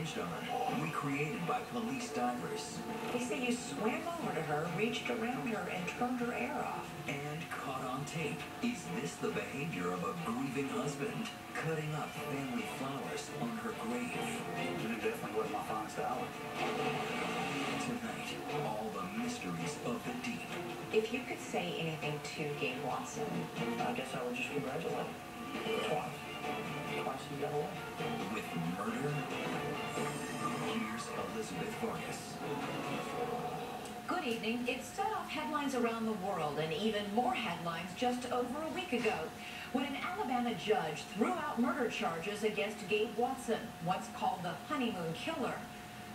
unhinged on her, recreated by police divers. They say you swam over to her, reached around her, and turned her air off. And caught on tape. Is this the behavior of a grieving husband? Cutting up family flowers on her grave. It definitely wasn't my finest hour. Tonight, all the mysteries of the deep. If you could say anything to Gabe Watson, I guess I would just congratulate him. Twice. Twice he got away. With murder, here's Elizabeth Vargas. Good evening. It set off headlines around the world and even more headlines just over a week ago when an Alabama judge threw out murder charges against Gabe Watson, once called the honeymoon killer.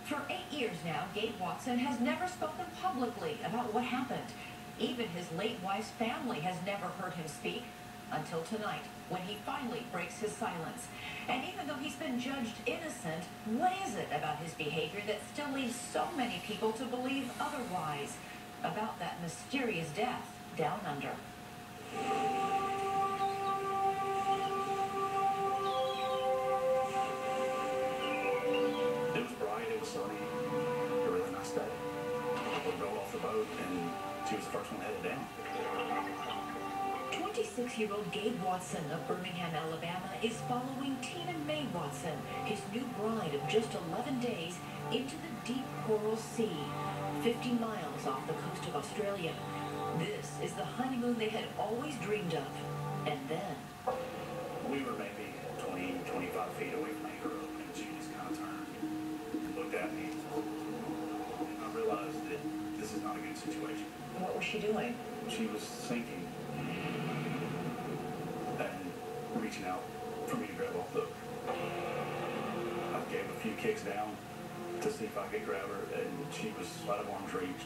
For 8 years now, Gabe Watson has never spoken publicly about what happened. Even his late wife's family has never heard him speak until tonight, when he finally breaks his silence. And even though he's been judged innocent, what is it about his behavior that still leads so many people to believe otherwise about that mysterious death down under? It was bright, it was sunny, a really nice day. We rolled off the boat and she was the first one headed down. 26-year-old Gabe Watson of Birmingham, Alabama, is following Tina Mae Watson, his new bride of just 11 days, into the deep Coral Sea, 50 miles off the coast of Australia. This is the honeymoon they had always dreamed of. And then... We were maybe 20, 25 feet away from her, and she just kind of turned and looked at me. And I realized that this is not a good situation. what was she doing? She was sinking and reaching out for me to grab off the hook. I gave a few kicks down to see if I could grab her, and she was out of arm's reach.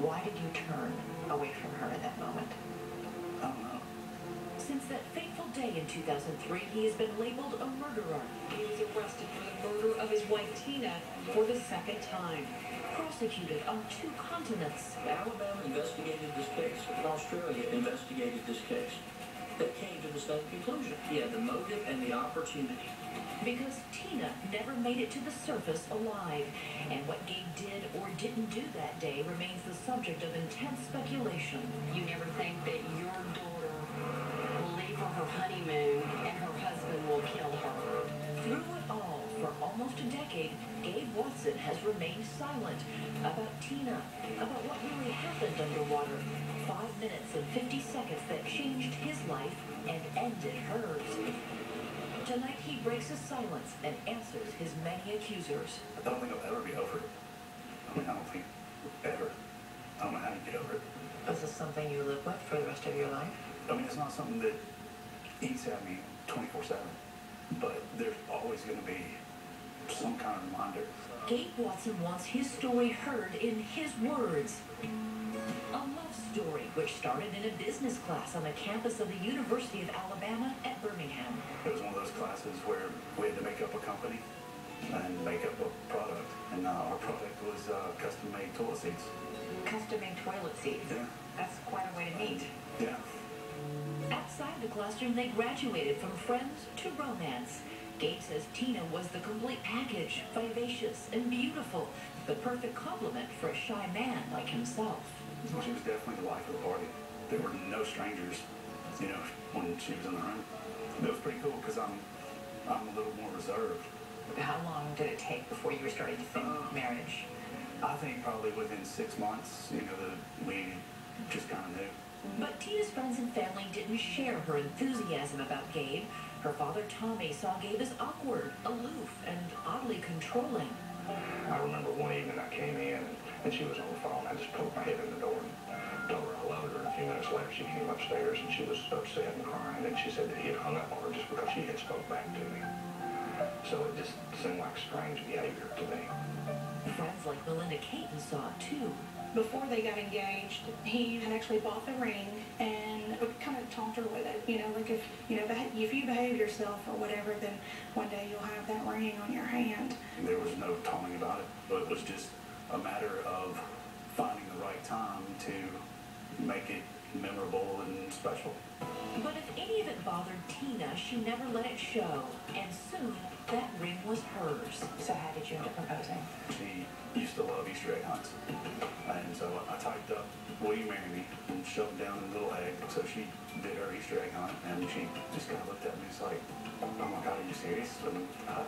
Why did you turn away from her at that moment? I don't know. Since that fateful day in 2003, he has been labeled a murderer. He was arrested for the murder of his wife, Tina, for the second time. Prosecuted on 2 continents. Alabama investigated this case, and Australia investigated this case. They came to the same conclusion. He had the motive and the opportunity. Because Tina never made it to the surface alive. And what Gabe did or didn't do that day remains the subject of intense speculation. You never think that your daughter will leave for her honeymoon and her husband will kill her. Through it all, for almost a decade, Gabe Watson has remained silent about Tina, about what really happened underwater. 5 minutes and 50 seconds that changed his life and ended hers. Tonight he breaks his silence and answers his many accusers. I don't think I'll ever be over it. I mean, I don't think ever. I don't know how you get over it. Is this something you live with for the rest of your life? I mean, it's not something that eats at me 24/7, but there's always going to be some kind of reminder. Gabe Watson wants his story heard in his words. A love story which started in a business class on the campus of the University of Alabama at Birmingham. It was one of those classes where we had to make up a company and make up a product, and our product was custom-made toilet seats. Custom-made toilet seats. Yeah. That's quite a way to meet. Yeah. Outside the classroom, they graduated from friends to romance. Gabe says Tina was the complete package, vivacious and beautiful, the perfect complement for a shy man like himself. She was definitely the life of the party. There were no strangers, you know, when she was in the room. It was pretty cool because I'm a little more reserved. How long did it take before you were starting to think marriage? I think probably within 6 months, you know, we just kind of knew. But Tina's friends and family didn't share her enthusiasm about Gabe. Her father, Tommy, saw Gabe as awkward, aloof, and oddly controlling. I remember one evening I came in and she was on the phone. I just poked my head in the door and told her I loved her. And a few minutes later she came upstairs and she was upset and crying. And she said that he had hung up on her just because she had spoke back to me. So it just seemed like strange behavior to me. Friends like Melinda Caton saw it too. Before they got engaged, he had actually bought the ring and kind of taunted her with it. You know, like if you behave yourself or whatever, then one day you'll have that ring on your hand. There was no taunting about it, but it was just a matter of finding the right time to make it memorable and special. But if any of it bothered Tina, she never let it show. And soon, that ring was hers. So how did you end up proposing? She used to love Easter egg hunts. And so I typed up, "Will you marry me?" and shoved down a little egg. So she did her Easter egg hunt, and she just kind of looked at me and was like, "Oh my God, are you serious?" And I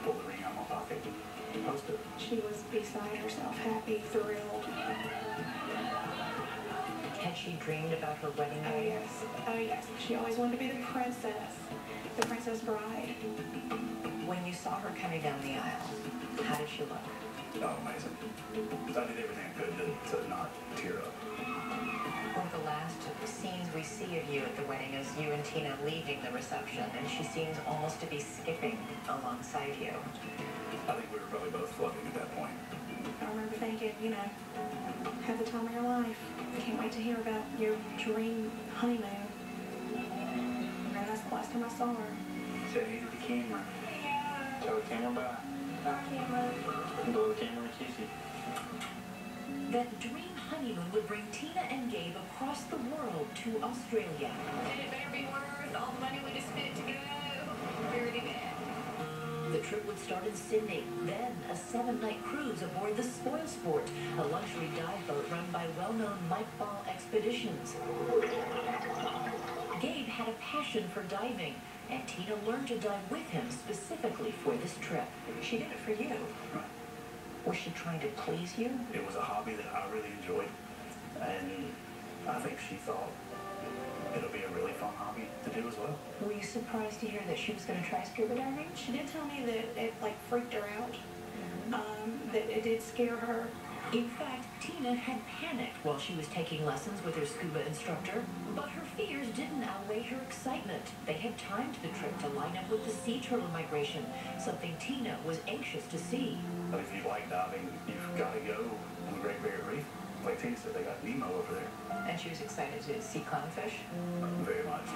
pulled the ring out of my pocket and posted it. She was beside herself, happy, thrilled. Had she dreamed about her wedding Oh day? yes, oh yes. She always wanted to be the princess bride. When you saw her coming down the aisle, how did she look? Oh, amazing. I did everything I could to not tear up. One of the last scenes we see of you at the wedding is you and Tina leaving the reception, and she seems almost to be skipping alongside you. I think we were probably both floating at that point. I remember thinking, you know, have the time of your life. Can't wait to hear about your dream honeymoon. And that's the last time I saw her. Say hey to the camera. Yeah. Tell the camera bye. Bye, camera. Blow the camera and kiss you. That dream honeymoon would bring Tina and Gabe across the world to Australia. And it better be worth all the money we just spent to go. Pretty bad. The trip would start in Sydney, then a 7-night cruise aboard the Spoil Sport, a luxury dive boat run by well-known Mike Ball Expeditions. Gabe had a passion for diving, and Tina learned to dive with him specifically for this trip. She did it for you. Right. Was she trying to please you? It was a hobby that I really enjoyed, and I think she thought it'll be a really fun hobby to do as well. Were you surprised to hear that she was going to try scuba diving? She did tell me that it like freaked her out. That it did scare her. In fact, Tina had panicked while she was taking lessons with her scuba instructor, but her fears didn't outweigh her excitement. They had timed the trip to line up with the sea turtle migration, something Tina was anxious to see. But if you like diving, you've got to go on the Great Barrier Reef. Like Tina said, they got Nemo over there. And she was excited to see clownfish. Very much.